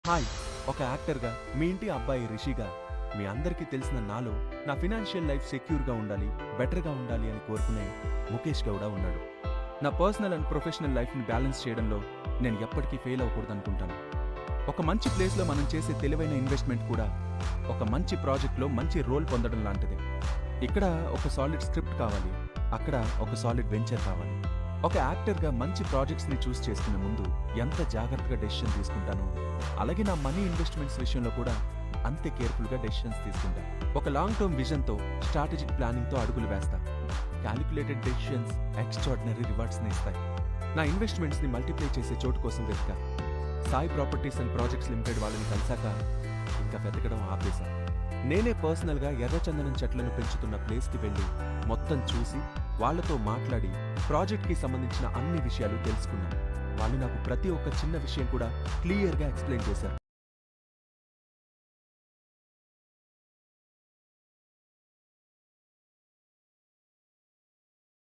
Hi, ఒక యాక్టర్గా మీ ఇంటి అబ్బాయి రిషిగా మీ అందరికీ తెలిసిన నాలో నా ఫినాన్షియల్ లైఫ్ సెక్యూర్గా ఉండాలి, బెటర్గా ఉండాలి అని కోరుకునే ముఖేష్ గౌడ ఉన్నాడు. నా పర్సనల్ అండ్ ప్రొఫెషనల్ లైఫ్ని బ్యాలెన్స్ చేయడంలో నేను ఎప్పటికీ ఫెయిల్ అవ్వకూడదు అనుకుంటాను. ఒక మంచి ప్లేస్లో మనం చేసే తెలివైన ఇన్వెస్ట్మెంట్ కూడా ఒక మంచి ప్రాజెక్ట్లో మంచి రోల్ పొందడం లాంటిదే. ఇక్కడ ఒక సాలిడ్ స్క్రిప్ట్ కావాలి, అక్కడ ఒక సాలిడ్ వెంచర్ కావాలి. ఒక యాక్టర్గా మంచి ప్రాజెక్ట్స్ని చూస్ చేసుకునే ముందు ఎంత జాగ్రత్తగా డెసిషన్ తీసుకుంటానో, అలాగే నా మనీ ఇన్వెస్ట్మెంట్స్ విషయంలో కూడా అంతే కేర్ఫుల్గా డెసిషన్స్ తీసుకుంటా. ఒక లాంగ్ టర్మ్ విజన్తో, స్ట్రాటజిక్ ప్లానింగ్తో అడుగులు వేస్తా. క్యాలిక్యులేటెడ్ డెసిషన్స్ ఎక్స్ట్రాడినరీ రివార్డ్స్ని ఇస్తాయి. నా ఇన్వెస్ట్మెంట్స్ని మల్టిప్లై చేసే చోటు కోసం వెతికా. Sai properties and projects limited వాళ్ళని కలిసాక ఇంకా వెతకడం ఆపేశా. నేనే పర్సనల్గా ఎర్రచందనం చెట్లను పెంచుతున్న ప్లేస్కి వెళ్ళి మొత్తం చూసి వాళ్లతో మాట్లాడి ప్రాజెక్ట్కి సంబంధించిన అన్ని విషయాలు తెలుసుకున్నాను. వాళ్ళు నాకు ప్రతి ఒక్క చిన్న విషయం కూడా క్లియర్గా ఎక్స్ప్లెయిన్ చేశారు.